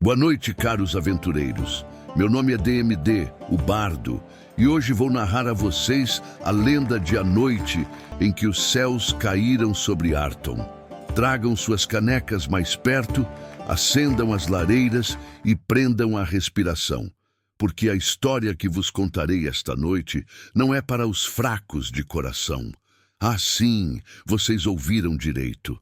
Boa noite, caros aventureiros. Meu nome é DMD, o Bardo, e hoje vou narrar a vocês a lenda de A Noite em que os céus caíram sobre Arton. Tragam suas canecas mais perto, acendam as lareiras e prendam a respiração, porque a história que vos contarei esta noite não é para os fracos de coração. Ah, sim, vocês ouviram direito.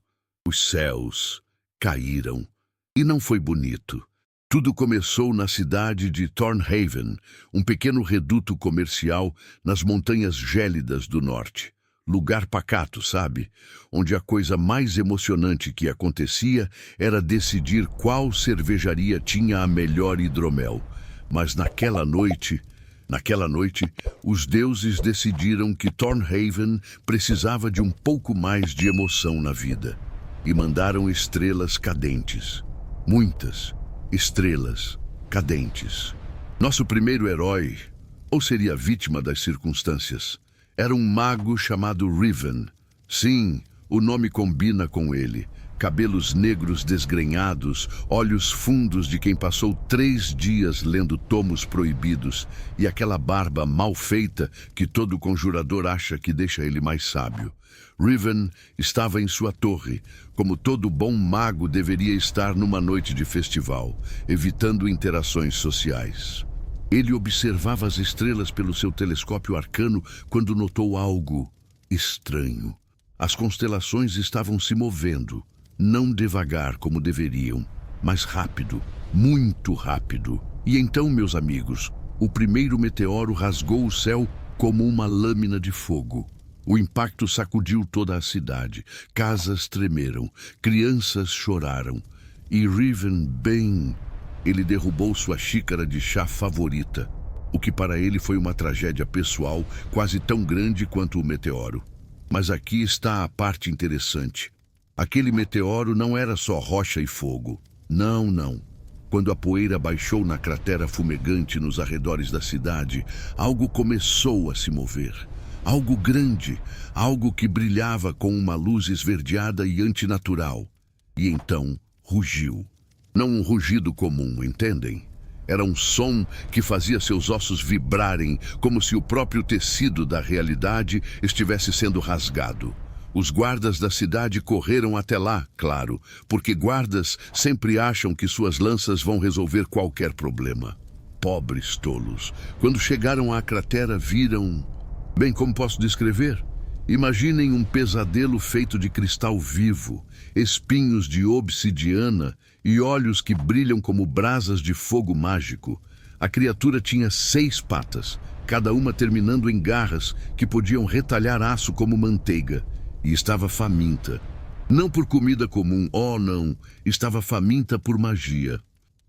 Os céus caíram. E não foi bonito. Tudo começou na cidade de Thornhaven, um pequeno reduto comercial nas montanhas gélidas do norte. Lugar pacato, sabe? Onde a coisa mais emocionante que acontecia era decidir qual cervejaria tinha a melhor hidromel. Mas naquela noite, os deuses decidiram que Thornhaven precisava de um pouco mais de emoção na vida. E mandaram estrelas cadentes. Muitas estrelas cadentes. Nosso primeiro herói, ou seria vítima das circunstâncias, era um mago chamado Riven. Sim, o nome combina com ele. Cabelos negros desgrenhados, olhos fundos de quem passou 3 dias lendo tomos proibidos e aquela barba mal feita que todo conjurador acha que deixa ele mais sábio. Riven estava em sua torre, como todo bom mago deveria estar numa noite de festival, evitando interações sociais. Ele observava as estrelas pelo seu telescópio arcano quando notou algo estranho. As constelações estavam se movendo, não devagar como deveriam, mas rápido, muito rápido. E então, meus amigos, o primeiro meteoro rasgou o céu como uma lâmina de fogo. O impacto sacudiu toda a cidade. Casas tremeram, crianças choraram. E Riven, ele derrubou sua xícara de chá favorita, o que para ele foi uma tragédia pessoal quase tão grande quanto o meteoro. Mas aqui está a parte interessante. Aquele meteoro não era só rocha e fogo. Não. Quando a poeira baixou na cratera fumegante nos arredores da cidade, algo começou a se mover. Algo grande, algo que brilhava com uma luz esverdeada e antinatural. E então rugiu. Não um rugido comum, entendem? Era um som que fazia seus ossos vibrarem, como se o próprio tecido da realidade estivesse sendo rasgado. Os guardas da cidade correram até lá, claro, porque guardas sempre acham que suas lanças vão resolver qualquer problema. Pobres tolos. Quando chegaram à cratera, viram... como posso descrever? Imaginem um pesadelo feito de cristal vivo, espinhos de obsidiana e olhos que brilham como brasas de fogo mágico. A criatura tinha 6 patas, cada uma terminando em garras que podiam retalhar aço como manteiga. E estava faminta. Não por comida comum, não, estava faminta por magia.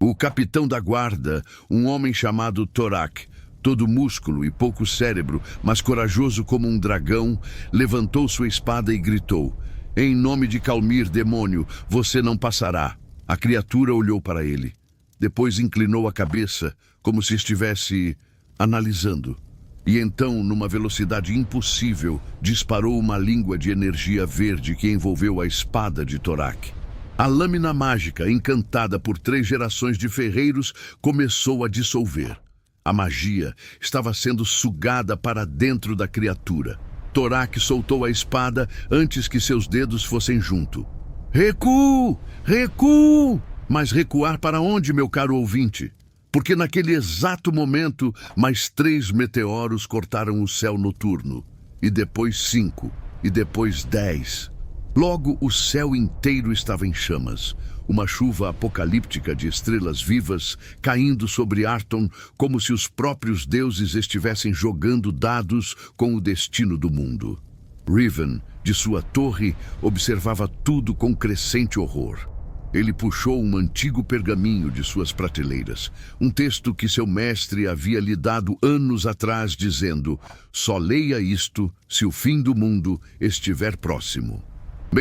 O capitão da guarda, um homem chamado Torak, todo músculo e pouco cérebro, mas corajoso como um dragão, levantou sua espada e gritou: "Em nome de Calmir, demônio, você não passará." A criatura olhou para ele. Depois inclinou a cabeça, como se estivesse analisando. E então, numa velocidade impossível, disparou uma língua de energia verde que envolveu a espada de Torak. A lâmina mágica, encantada por 3 gerações de ferreiros, começou a dissolver. A magia estava sendo sugada para dentro da criatura. Torak soltou a espada antes que seus dedos fossem junto. "Recuo! Recuo!" Mas recuar para onde, meu caro ouvinte? Porque naquele exato momento, mais 3 meteoros cortaram o céu noturno. E depois 5, e depois 10. Logo, o céu inteiro estava em chamas. Uma chuva apocalíptica de estrelas vivas caindo sobre Arton, como se os próprios deuses estivessem jogando dados com o destino do mundo. Riven, de sua torre, observava tudo com crescente horror. Ele puxou um antigo pergaminho de suas prateleiras, um texto que seu mestre havia lhe dado anos atrás, dizendo: "Só leia isto se o fim do mundo estiver próximo."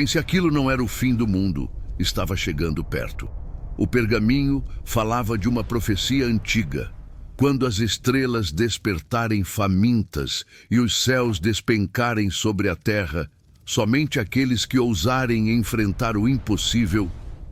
Se aquilo não era o fim do mundo, estava chegando perto. O pergaminho falava de uma profecia antiga. Quando as estrelas despertarem famintas e os céus despencarem sobre a terra, somente aqueles que ousarem enfrentar o impossível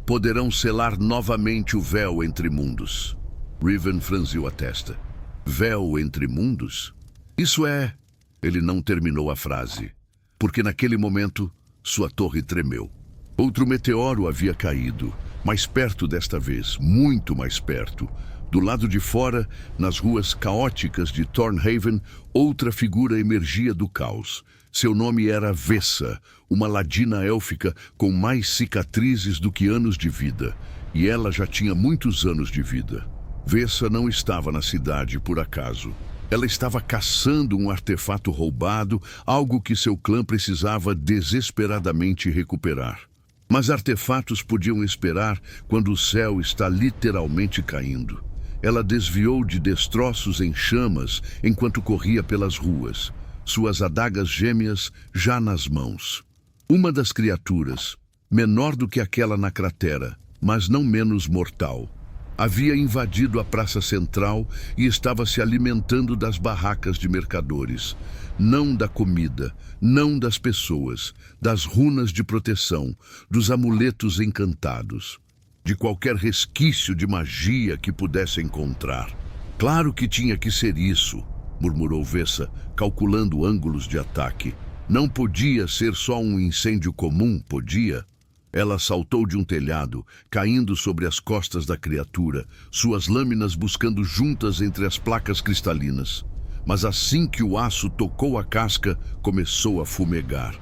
poderão selar novamente o véu entre mundos. Riven franziu a testa. Véu entre mundos? Isso é... Ele não terminou a frase, porque naquele momento sua torre tremeu. Outro meteoro havia caído, mais perto desta vez, muito mais perto. Do lado de fora, nas ruas caóticas de Thornhaven, outra figura emergia do caos. Seu nome era Vessa, uma ladina élfica com mais cicatrizes do que anos de vida. E ela já tinha muitos anos de vida. Vessa não estava na cidade por acaso. Ela estava caçando um artefato roubado, algo que seu clã precisava desesperadamente recuperar. Mas artefatos podiam esperar quando o céu está literalmente caindo. Ela desviou de destroços em chamas enquanto corria pelas ruas, suas adagas gêmeas já nas mãos. Uma das criaturas, menor do que aquela na cratera, mas não menos mortal, havia invadido a praça central e estava se alimentando das barracas de mercadores. Não da comida, não das pessoas, das runas de proteção, dos amuletos encantados, de qualquer resquício de magia que pudesse encontrar. Claro que tinha que ser isso, murmurou Vessa, calculando ângulos de ataque. Não podia ser só um incêndio comum, podia? Ela saltou de um telhado, caindo sobre as costas da criatura, suas lâminas buscando juntas entre as placas cristalinas. Mas assim que o aço tocou a casca, começou a fumegar.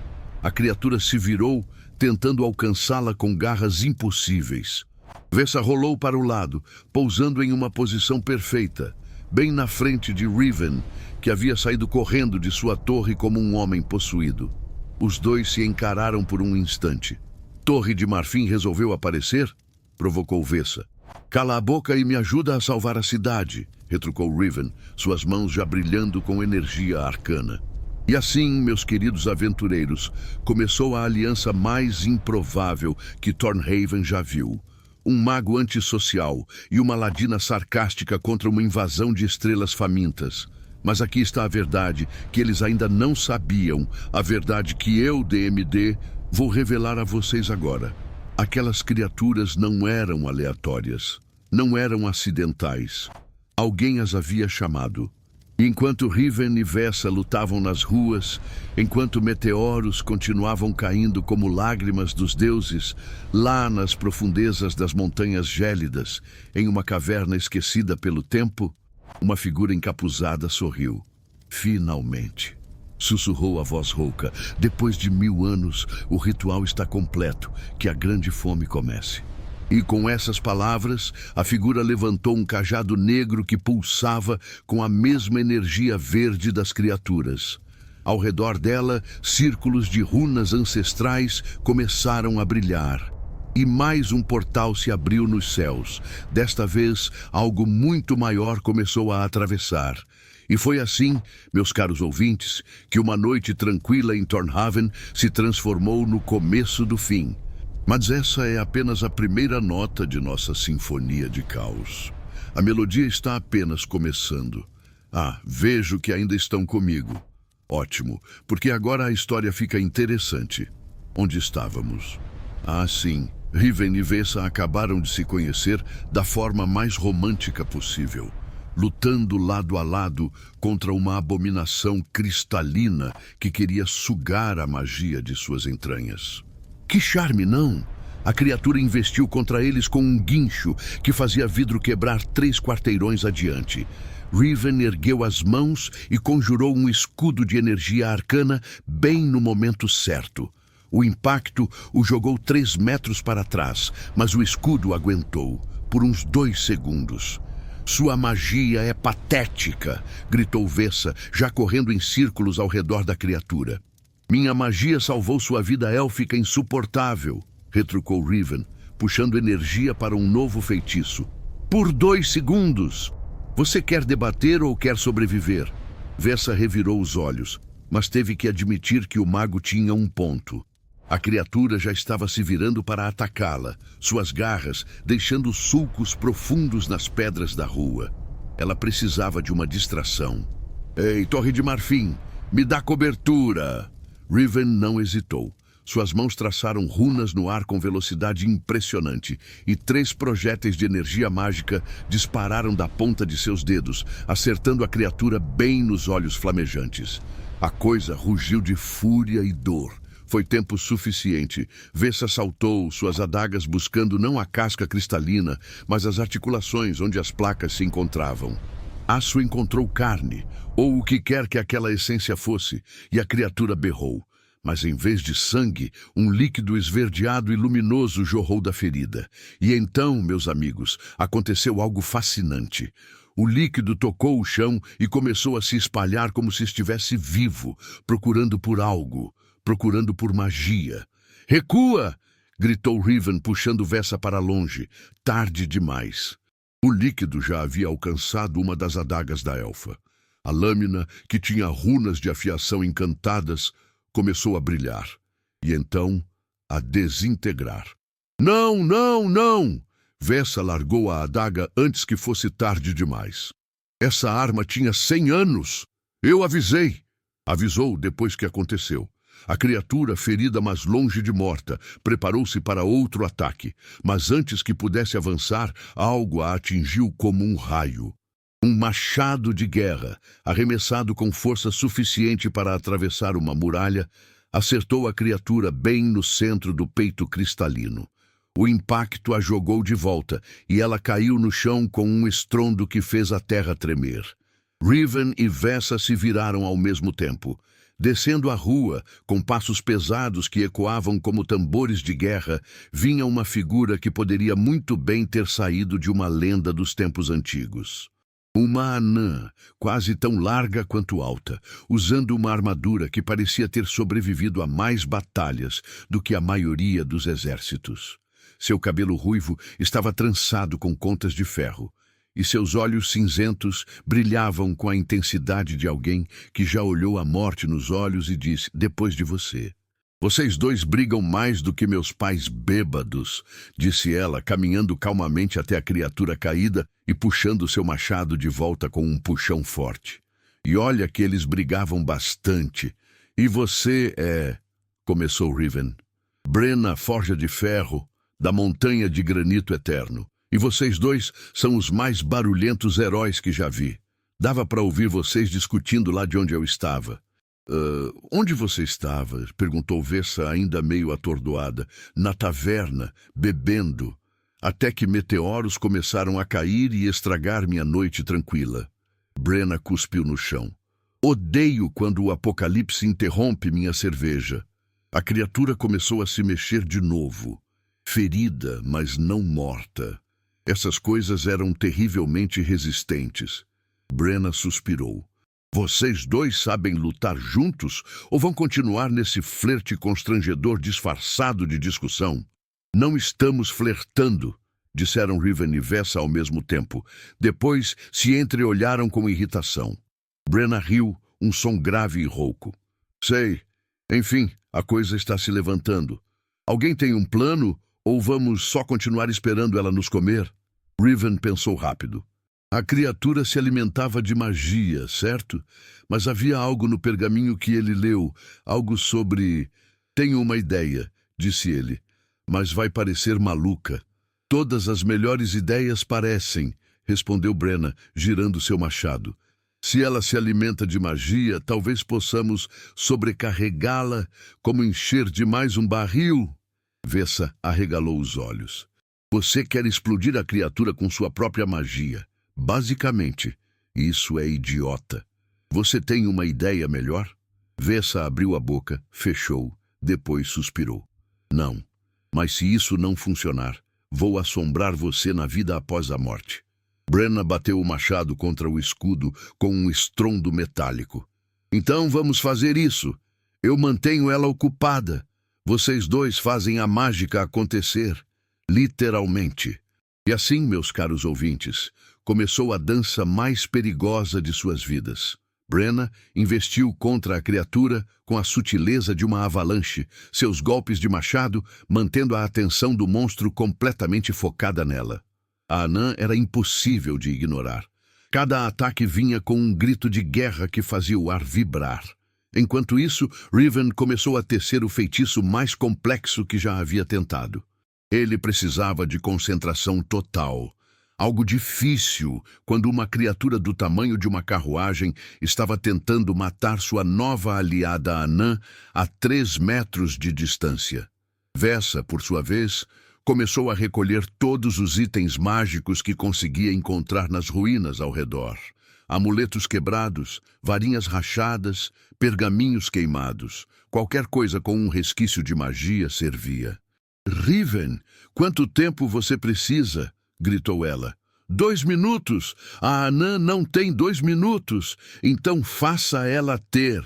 A criatura se virou, tentando alcançá-la com garras impossíveis. Vessa rolou para o lado, pousando em uma posição perfeita, bem na frente de Riven, que havia saído correndo de sua torre como um homem possuído. Os dois se encararam por um instante. Torre de Marfim resolveu aparecer? Provocou Vessa. Cala a boca e me ajuda a salvar a cidade, retrucou Riven, suas mãos já brilhando com energia arcana. E assim, meus queridos aventureiros, começou a aliança mais improvável que Thornhaven já viu. Um mago antissocial e uma ladina sarcástica contra uma invasão de estrelas famintas. Mas aqui está a verdade que eles ainda não sabiam, a verdade que eu, DMD, vou revelar a vocês agora. Aquelas criaturas não eram aleatórias, não eram acidentais. Alguém as havia chamado. Enquanto Riven e Vessa lutavam nas ruas, enquanto meteoros continuavam caindo como lágrimas dos deuses, lá nas profundezas das montanhas gélidas, em uma caverna esquecida pelo tempo, uma figura encapuzada sorriu. Finalmente. Sussurrou a voz rouca. Depois de 1000 anos, o ritual está completo. Que a grande fome comece. E com essas palavras, a figura levantou um cajado negro que pulsava com a mesma energia verde das criaturas. Ao redor dela, círculos de runas ancestrais começaram a brilhar. E mais um portal se abriu nos céus. Desta vez, algo muito maior começou a atravessar. E foi assim, meus caros ouvintes, que uma noite tranquila em Thornhaven se transformou no começo do fim. Mas essa é apenas a primeira nota de nossa sinfonia de caos. A melodia está apenas começando. Ah, vejo que ainda estão comigo. Ótimo, porque agora a história fica interessante. Onde estávamos? Ah, sim, Riven e Vessa acabaram de se conhecer da forma mais romântica possível, lutando lado a lado contra uma abominação cristalina que queria sugar a magia de suas entranhas. Que charme, não? A criatura investiu contra eles com um guincho que fazia vidro quebrar 3 quarteirões adiante. Riven ergueu as mãos e conjurou um escudo de energia arcana bem no momento certo. O impacto o jogou 3 metros para trás, mas o escudo aguentou por uns 2 segundos. Sua magia é patética, gritou Vessa, já correndo em círculos ao redor da criatura. Minha magia salvou sua vida élfica insuportável, retrucou Riven, puxando energia para um novo feitiço. Por 2 segundos! Você quer debater ou quer sobreviver? Vessa revirou os olhos, mas teve que admitir que o mago tinha um ponto. A criatura já estava se virando para atacá-la, suas garras deixando sulcos profundos nas pedras da rua. Ela precisava de uma distração. Ei, Torre de Marfim, me dá cobertura! Riven não hesitou. Suas mãos traçaram runas no ar com velocidade impressionante, e 3 projéteis de energia mágica dispararam da ponta de seus dedos, acertando a criatura bem nos olhos flamejantes. A coisa rugiu de fúria e dor. Foi tempo suficiente. Vessa saltou, suas adagas buscando não a casca cristalina, mas as articulações onde as placas se encontravam. Aço encontrou carne, ou o que quer que aquela essência fosse, e a criatura berrou. Mas em vez de sangue, um líquido esverdeado e luminoso jorrou da ferida. E então, meus amigos, aconteceu algo fascinante. O líquido tocou o chão e começou a se espalhar como se estivesse vivo, procurando por algo, procurando por magia. "Recua!" gritou Riven, puxando Vessa para longe. Tarde demais. O líquido já havia alcançado uma das adagas da elfa. A lâmina, que tinha runas de afiação encantadas, começou a brilhar, e então a desintegrar. "Não, não, não!" Vessa largou a adaga antes que fosse tarde demais. "Essa arma tinha 100 anos! Eu avisei!" Avisou depois que aconteceu. A criatura, ferida mas longe de morta, preparou-se para outro ataque, mas antes que pudesse avançar, algo a atingiu como um raio. Um machado de guerra, arremessado com força suficiente para atravessar uma muralha, acertou a criatura bem no centro do peito cristalino. O impacto a jogou de volta, e ela caiu no chão com um estrondo que fez a terra tremer. Riven e Vessa se viraram ao mesmo tempo. Descendo a rua, com passos pesados que ecoavam como tambores de guerra, vinha uma figura que poderia muito bem ter saído de uma lenda dos tempos antigos. Uma anã, quase tão larga quanto alta, usando uma armadura que parecia ter sobrevivido a mais batalhas do que a maioria dos exércitos. Seu cabelo ruivo estava trançado com contas de ferro, e seus olhos cinzentos brilhavam com a intensidade de alguém que já olhou a morte nos olhos e disse: "Depois de você." "Vocês dois brigam mais do que meus pais bêbados", disse ela, caminhando calmamente até a criatura caída e puxando seu machado de volta com um puxão forte. "E olha que eles brigavam bastante. E você é..." começou Riven. "Brenna, forja de ferro, da montanha de granito eterno. E vocês dois são os mais barulhentos heróis que já vi. Dava para ouvir vocês discutindo lá de onde eu estava." Onde você estava?" perguntou Vessa, ainda meio atordoada. "Na taverna, bebendo, até que meteoros começaram a cair e estragar minha noite tranquila." Brenna cuspiu no chão. "Odeio quando o apocalipse interrompe minha cerveja." A criatura começou a se mexer de novo, ferida, mas não morta. Essas coisas eram terrivelmente resistentes. Brenna suspirou. "Vocês dois sabem lutar juntos ou vão continuar nesse flerte constrangedor disfarçado de discussão?" "Não estamos flertando", disseram Riven e Vessa ao mesmo tempo. Depois se entreolharam com irritação. Brenna riu, um som grave e rouco. "Sei. Enfim, a coisa está se levantando. Alguém tem um plano ou vamos só continuar esperando ela nos comer?" Riven pensou rápido. A criatura se alimentava de magia, certo? Mas havia algo no pergaminho que ele leu, algo sobre... "Tenho uma ideia", disse ele, "mas vai parecer maluca." "Todas as melhores ideias parecem", respondeu Brenna, girando seu machado. "Se ela se alimenta de magia, talvez possamos sobrecarregá-la como encher demais um barril." Vessa arregalou os olhos. "Você quer explodir a criatura com sua própria magia. Basicamente, isso é idiota. Você tem uma ideia melhor?" Vessa abriu a boca, fechou, depois suspirou. "Não, mas se isso não funcionar, vou assombrar você na vida após a morte." Brenna bateu o machado contra o escudo com um estrondo metálico. "Então vamos fazer isso. Eu mantenho ela ocupada. Vocês dois fazem a mágica acontecer. Literalmente." E assim, meus caros ouvintes, começou a dança mais perigosa de suas vidas. Brenna investiu contra a criatura com a sutileza de uma avalanche, seus golpes de machado mantendo a atenção do monstro completamente focada nela. A anã era impossível de ignorar. Cada ataque vinha com um grito de guerra que fazia o ar vibrar. Enquanto isso, Riven começou a tecer o feitiço mais complexo que já havia tentado. Ele precisava de concentração total. Algo difícil quando uma criatura do tamanho de uma carruagem estava tentando matar sua nova aliada Anã a 3 metros de distância. Vessa, por sua vez, começou a recolher todos os itens mágicos que conseguia encontrar nas ruínas ao redor. Amuletos quebrados, varinhas rachadas, pergaminhos queimados. Qualquer coisa com um resquício de magia servia. "Riven, quanto tempo você precisa?" gritou ela. 2 minutos! A Anã não tem 2 minutos, então faça ela ter.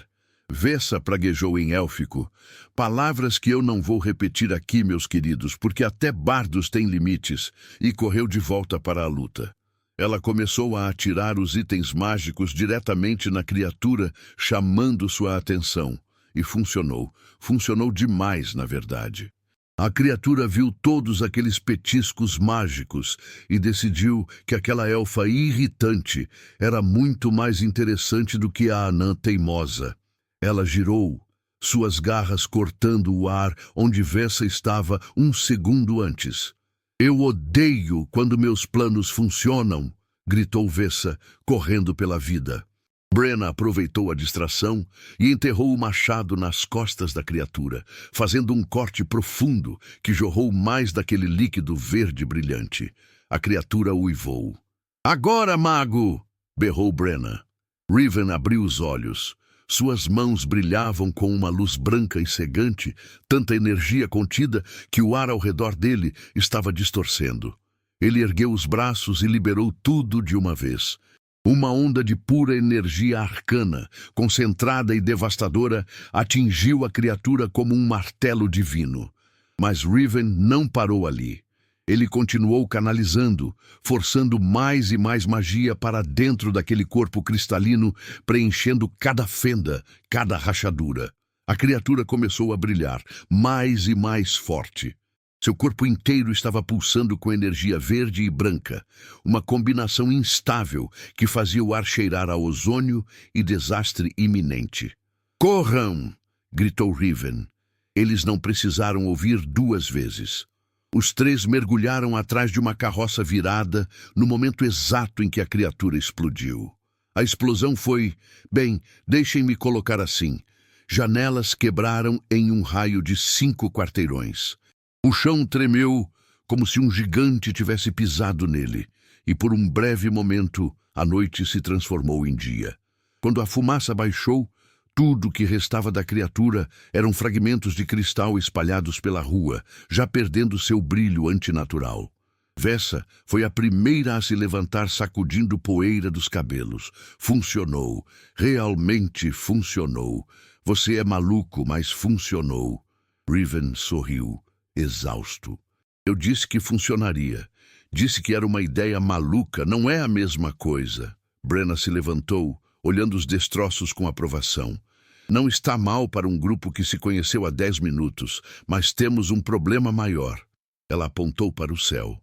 Vessa praguejou em élfico. Palavras que eu não vou repetir aqui, meus queridos, porque até bardos têm limites, e correu de volta para a luta. Ela começou a atirar os itens mágicos diretamente na criatura, chamando sua atenção. E funcionou. Funcionou demais, na verdade. A criatura viu todos aqueles petiscos mágicos e decidiu que aquela elfa irritante era muito mais interessante do que a anã teimosa. Ela girou, suas garras cortando o ar onde Vessa estava um segundo antes. "Eu odeio quando meus planos funcionam", gritou Vessa, correndo pela vida. Brenna aproveitou a distração e enterrou o machado nas costas da criatura, fazendo um corte profundo que jorrou mais daquele líquido verde brilhante. A criatura uivou. "Agora, mago!" berrou Brenna. Riven abriu os olhos. Suas mãos brilhavam com uma luz branca e cegante, tanta energia contida que o ar ao redor dele estava distorcendo. Ele ergueu os braços e liberou tudo de uma vez. Uma onda de pura energia arcana, concentrada e devastadora, atingiu a criatura como um martelo divino. Mas Riven não parou ali. Ele continuou canalizando, forçando mais e mais magia para dentro daquele corpo cristalino, preenchendo cada fenda, cada rachadura. A criatura começou a brilhar, mais e mais forte. Seu corpo inteiro estava pulsando com energia verde e branca, uma combinação instável que fazia o ar cheirar a ozônio e desastre iminente. "Corram!" gritou Riven. Eles não precisaram ouvir 2 vezes. Os 3 mergulharam atrás de uma carroça virada no momento exato em que a criatura explodiu. A explosão foi, bem, deixem-me colocar assim, janelas quebraram em um raio de 5 quarteirões. O chão tremeu como se um gigante tivesse pisado nele, e por um breve momento a noite se transformou em dia. Quando a fumaça baixou, tudo que restava da criatura eram fragmentos de cristal espalhados pela rua, já perdendo seu brilho antinatural. Vessa foi a primeira a se levantar sacudindo poeira dos cabelos. Funcionou. Realmente funcionou. Você é maluco, mas funcionou. Riven sorriu, exausto. Eu disse que funcionaria. Disse que era uma ideia maluca, não é a mesma coisa. Brenna se levantou, olhando os destroços com aprovação. Não está mal para um grupo que se conheceu há 10 minutos, mas temos um problema maior. Ela apontou para o céu.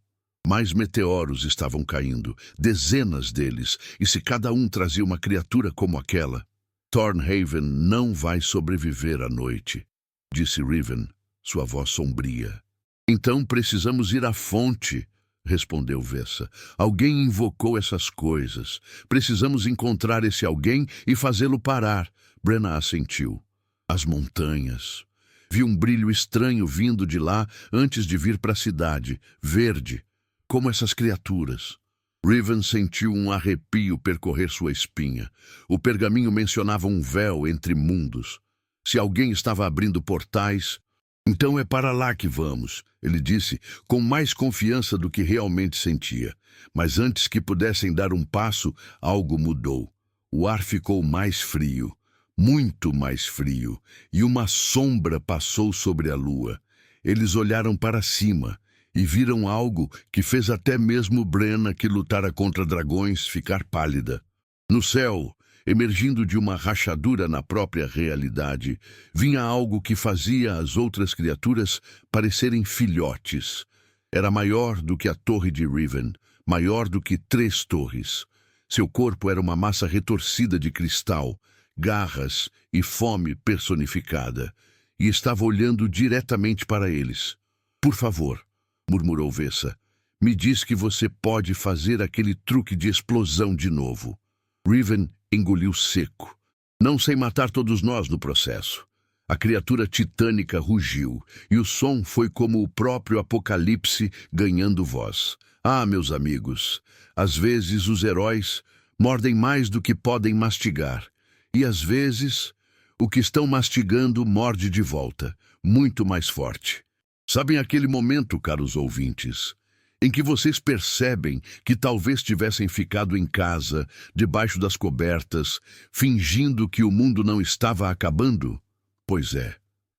Mais meteoros estavam caindo, dezenas deles, e se cada um trazia uma criatura como aquela, Thornhaven não vai sobreviver à noite, disse Riven, sua voz sombria. Então precisamos ir à fonte, respondeu Vessa. Alguém invocou essas coisas. Precisamos encontrar esse alguém e fazê-lo parar. Brenna assentiu. As montanhas. Vi um brilho estranho vindo de lá antes de vir para a cidade, verde, como essas criaturas. Riven sentiu um arrepio percorrer sua espinha. O pergaminho mencionava um véu entre mundos. Se alguém estava abrindo portais, então é para lá que vamos, ele disse, com mais confiança do que realmente sentia. Mas antes que pudessem dar um passo, algo mudou. O ar ficou mais frio, muito mais frio, e uma sombra passou sobre a lua. Eles olharam para cima e viram algo que fez até mesmo Brenna, que lutara contra dragões, ficar pálida. No céu, emergindo de uma rachadura na própria realidade, vinha algo que fazia as outras criaturas parecerem filhotes. Era maior do que a torre de Riven, maior do que 3 torres. Seu corpo era uma massa retorcida de cristal, garras e fome personificada, e estava olhando diretamente para eles. Por favor, murmurou Vessa, me diz que você pode fazer aquele truque de explosão de novo. Riven engoliu seco. Não sei matar todos nós no processo. A criatura titânica rugiu, e o som foi como o próprio Apocalipse ganhando voz. Ah, meus amigos, às vezes os heróis mordem mais do que podem mastigar, e às vezes o que estão mastigando morde de volta, muito mais forte. Sabem aquele momento, caros ouvintes, em que vocês percebem que talvez tivessem ficado em casa, debaixo das cobertas, fingindo que o mundo não estava acabando? Pois é,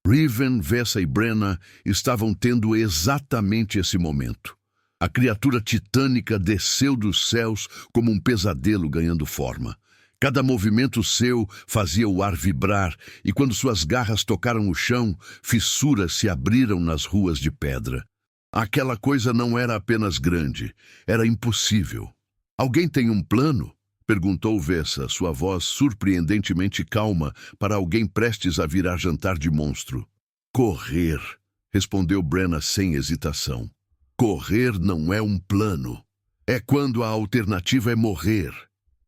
Riven, Vessa e Brenna estavam tendo exatamente esse momento. A criatura titânica desceu dos céus como um pesadelo ganhando forma. Cada movimento seu fazia o ar vibrar, e quando suas garras tocaram o chão, fissuras se abriram nas ruas de pedra. Aquela coisa não era apenas grande, era impossível. Alguém tem um plano? Perguntou Vessa, sua voz surpreendentemente calma para alguém prestes a virar jantar de monstro. Correr, respondeu Brenna sem hesitação. Correr não é um plano. É quando a alternativa é morrer.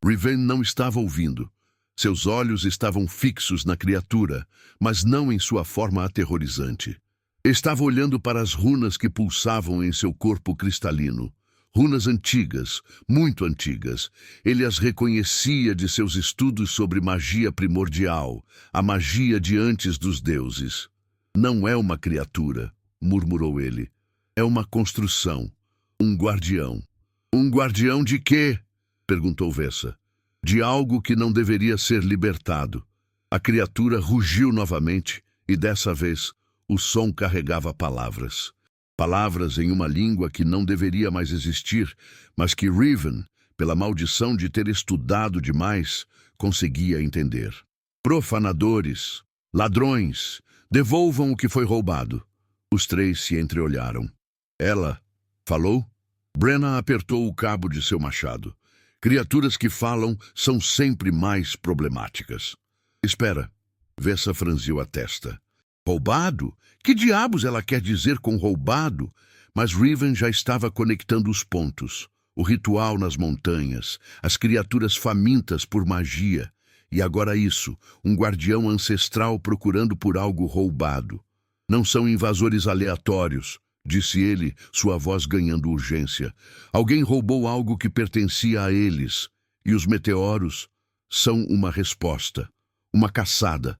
Riven não estava ouvindo. Seus olhos estavam fixos na criatura, mas não em sua forma aterrorizante. Estava olhando para as runas que pulsavam em seu corpo cristalino. Runas antigas, muito antigas. Ele as reconhecia de seus estudos sobre magia primordial, a magia de antes dos deuses. Não é uma criatura, murmurou ele. É uma construção, um guardião. Um guardião de quê? Perguntou Vessa. De algo que não deveria ser libertado. A criatura rugiu novamente, e dessa vez o som carregava palavras. Palavras em uma língua que não deveria mais existir, mas que Riven, pela maldição de ter estudado demais, conseguia entender. Profanadores, ladrões, devolvam o que foi roubado. Os três se entreolharam. Ela falou? Brenna apertou o cabo de seu machado. Criaturas que falam são sempre mais problemáticas. Espera. Vessa franziu a testa. Roubado? Que diabos ela quer dizer com roubado? Mas Riven já estava conectando os pontos. O ritual nas montanhas, as criaturas famintas por magia. E agora isso, um guardião ancestral procurando por algo roubado. Não são invasores aleatórios, disse ele, sua voz ganhando urgência. Alguém roubou algo que pertencia a eles, e os meteoros são uma resposta, uma caçada.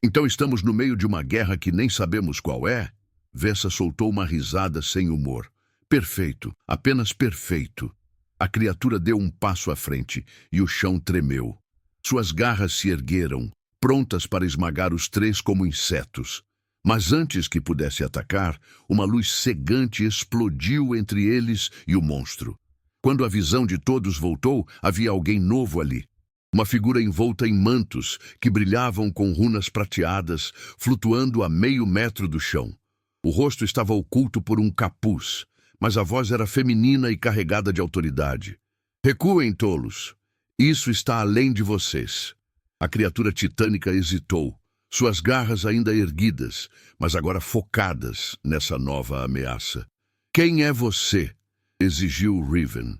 Então estamos no meio de uma guerra que nem sabemos qual é? Vessa soltou uma risada sem humor. Perfeito, apenas perfeito. A criatura deu um passo à frente, e o chão tremeu. Suas garras se ergueram, prontas para esmagar os três como insetos. Mas antes que pudesse atacar, uma luz cegante explodiu entre eles e o monstro. Quando a visão de todos voltou, havia alguém novo ali. Uma figura envolta em mantos que brilhavam com runas prateadas, flutuando a meio metro do chão. O rosto estava oculto por um capuz, mas a voz era feminina e carregada de autoridade. Recuem, tolos. Isso está além de vocês. A criatura titânica hesitou. Suas garras ainda erguidas, mas agora focadas nessa nova ameaça. Quem é você? Exigiu Riven.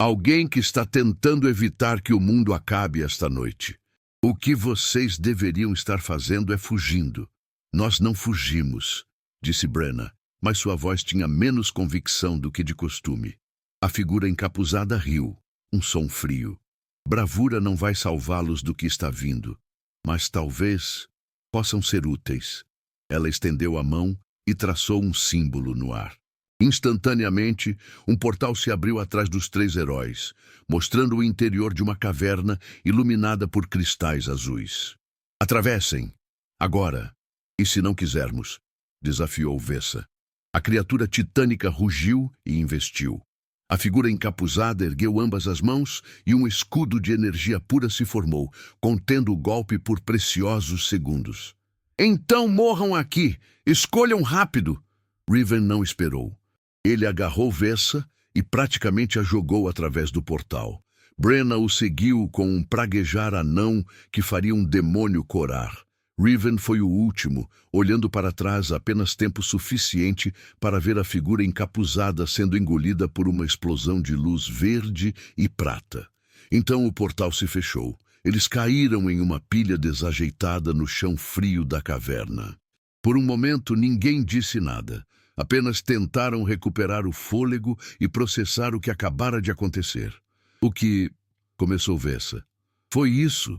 Alguém que está tentando evitar que o mundo acabe esta noite. O que vocês deveriam estar fazendo é fugindo. Nós não fugimos, disse Brenna, mas sua voz tinha menos convicção do que de costume. A figura encapuzada riu, um som frio. Bravura não vai salvá-los do que está vindo, mas talvez possam ser úteis. Ela estendeu a mão e traçou um símbolo no ar. Instantaneamente, um portal se abriu atrás dos três heróis, mostrando o interior de uma caverna iluminada por cristais azuis. Atravessem, agora, e se não quisermos, desafiou Vessa. A criatura titânica rugiu e investiu. A figura encapuzada ergueu ambas as mãos e um escudo de energia pura se formou, contendo o golpe por preciosos segundos. Então morram aqui! Escolham rápido! Riven não esperou. Ele agarrou Vessa e praticamente a jogou através do portal. Brenna o seguiu com um praguejar anão que faria um demônio corar. Riven foi o último, olhando para trás apenas tempo suficiente para ver a figura encapuzada sendo engolida por uma explosão de luz verde e prata. Então o portal se fechou. Eles caíram em uma pilha desajeitada no chão frio da caverna. Por um momento ninguém disse nada. Apenas tentaram recuperar o fôlego e processar o que acabara de acontecer. O que... começou Vessa. Foi isso?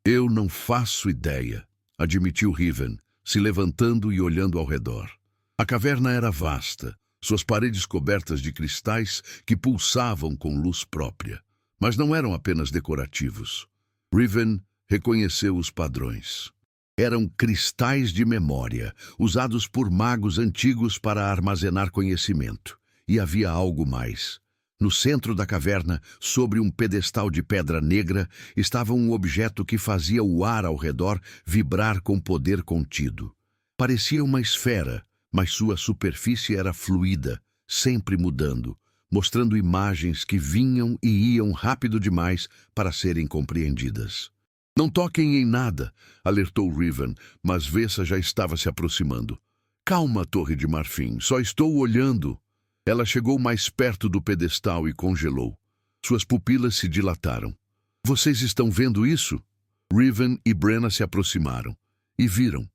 Eu não faço ideia, admitiu Riven, se levantando e olhando ao redor. A caverna era vasta, suas paredes cobertas de cristais que pulsavam com luz própria. Mas não eram apenas decorativos. Riven reconheceu os padrões. Eram cristais de memória, usados por magos antigos para armazenar conhecimento. E havia algo mais. No centro da caverna, sobre um pedestal de pedra negra, estava um objeto que fazia o ar ao redor vibrar com poder contido. Parecia uma esfera, mas sua superfície era fluida, sempre mudando, mostrando imagens que vinham e iam rápido demais para serem compreendidas. Não toquem em nada, alertou Riven, mas Vessa já estava se aproximando. Calma, Torre de Marfim, só estou olhando. Ela chegou mais perto do pedestal e congelou. Suas pupilas se dilataram. Vocês estão vendo isso? Riven e Brenna se aproximaram e viram.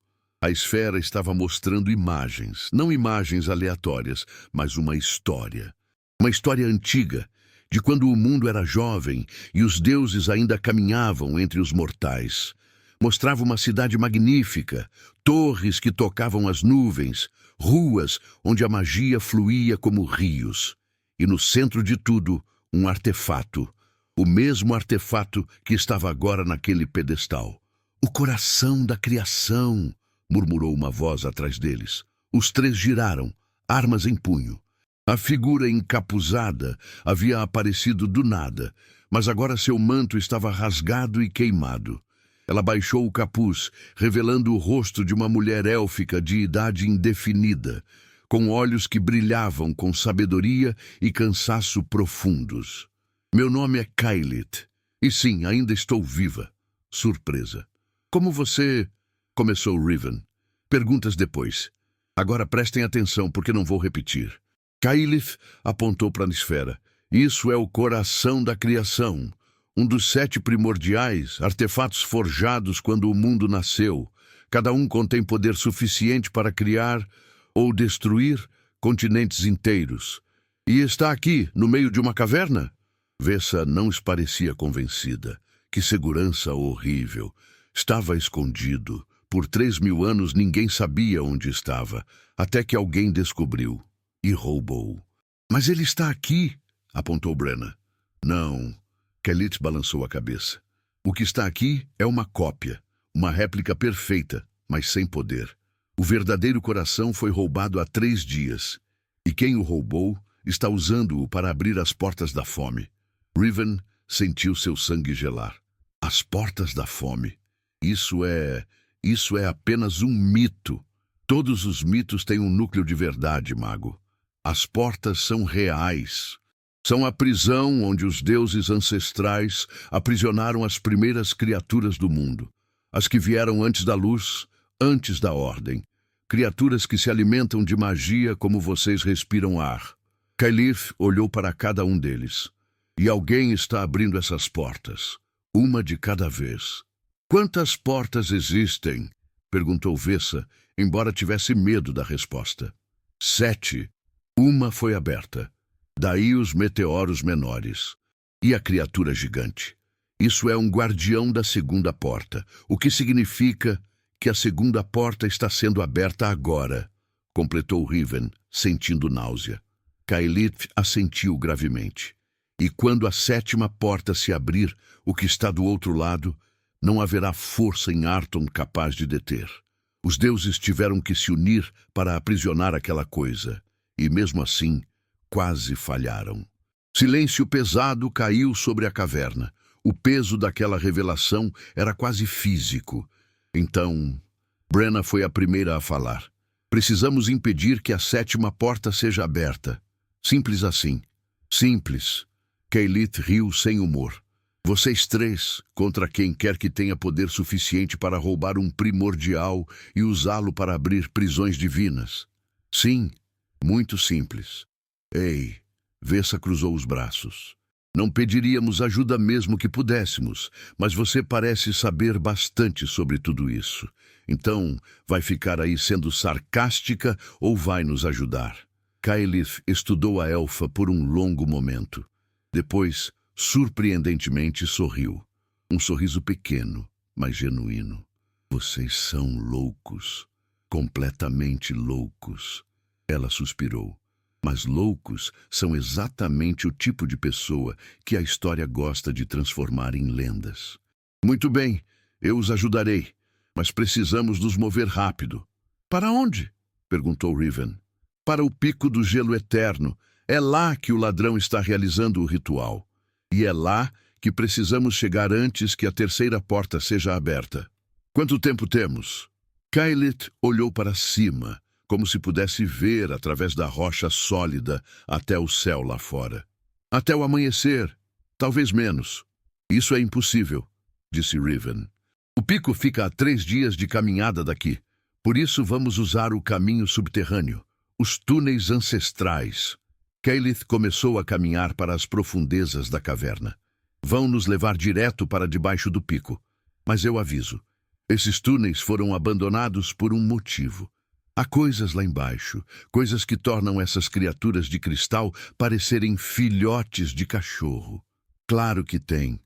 A esfera estava mostrando imagens, não imagens aleatórias, mas uma história. Uma história antiga, de quando o mundo era jovem e os deuses ainda caminhavam entre os mortais. Mostrava uma cidade magnífica, torres que tocavam as nuvens, ruas onde a magia fluía como rios. E no centro de tudo, um artefato, o mesmo artefato que estava agora naquele pedestal. O coração da criação, murmurou uma voz atrás deles. Os três giraram, armas em punho. A figura encapuzada havia aparecido do nada, mas agora seu manto estava rasgado e queimado. Ela baixou o capuz, revelando o rosto de uma mulher élfica de idade indefinida, com olhos que brilhavam com sabedoria e cansaço profundos. Meu nome é Kailit, e sim, ainda estou viva. Surpresa. Como você... começou Riven. Perguntas depois. Agora prestem atenção, porque não vou repetir. Kailit apontou para a esfera. Isso é o coração da criação. Um dos 7 primordiais, artefatos forjados quando o mundo nasceu. Cada um contém poder suficiente para criar ou destruir continentes inteiros. E está aqui, no meio de uma caverna? Vessa não parecia convencida. Que segurança horrível. Estava escondido. Por 3.000 anos ninguém sabia onde estava, até que alguém descobriu e roubou. Mas ele está aqui, apontou Brenna. Não. Kailit balançou a cabeça. O que está aqui é uma cópia, uma réplica perfeita, mas sem poder. O verdadeiro coração foi roubado há 3 dias, e quem o roubou está usando-o para abrir as portas da fome. Riven sentiu seu sangue gelar. As portas da fome. Isso é apenas um mito. Todos os mitos têm um núcleo de verdade, mago. As portas são reais. São a prisão onde os deuses ancestrais aprisionaram as primeiras criaturas do mundo. As que vieram antes da luz, antes da ordem. Criaturas que se alimentam de magia como vocês respiram ar. Kailit olhou para cada um deles. E alguém está abrindo essas portas. Uma de cada vez. Quantas portas existem? Perguntou Vessa, embora tivesse medo da resposta. 7. Uma foi aberta. Daí os meteoros menores. E a criatura gigante. Isso é um guardião da segunda porta, o que significa que a segunda porta está sendo aberta agora, completou Riven, sentindo náusea. Kailit assentiu gravemente. E quando a 7ª porta se abrir, o que está do outro lado, não haverá força em Arton capaz de deter. Os deuses tiveram que se unir para aprisionar aquela coisa, e mesmo assim, quase falharam. Silêncio pesado caiu sobre a caverna. O peso daquela revelação era quase físico. Então, Brenna foi a primeira a falar. Precisamos impedir que a 7ª porta seja aberta. Simples assim. Simples. Kailit riu sem humor. Vocês três, contra quem quer que tenha poder suficiente para roubar um primordial e usá-lo para abrir prisões divinas. Sim, muito simples. Ei, Vessa cruzou os braços. Não pediríamos ajuda mesmo que pudéssemos, mas você parece saber bastante sobre tudo isso. Então, vai ficar aí sendo sarcástica ou vai nos ajudar? Kylith estudou a elfa por um longo momento. Depois, surpreendentemente, sorriu. Um sorriso pequeno, mas genuíno. Vocês são loucos. Completamente loucos. Ela suspirou. Mas loucos são exatamente o tipo de pessoa que a história gosta de transformar em lendas. Muito bem, eu os ajudarei, mas precisamos nos mover rápido. Para onde? Perguntou Riven. Para o Pico do Gelo Eterno. É lá que o ladrão está realizando o ritual. E é lá que precisamos chegar antes que a terceira porta seja aberta. Quanto tempo temos? Kylith olhou para cima, como se pudesse ver através da rocha sólida até o céu lá fora. Até o amanhecer, talvez menos. Isso é impossível, disse Riven. O pico fica a 3 dias de caminhada daqui. Por isso vamos usar o caminho subterrâneo, os túneis ancestrais. Kylith começou a caminhar para as profundezas da caverna. Vão nos levar direto para debaixo do pico. Mas eu aviso, esses túneis foram abandonados por um motivo. Há coisas lá embaixo, coisas que tornam essas criaturas de cristal parecerem filhotes de cachorro. Claro que tem,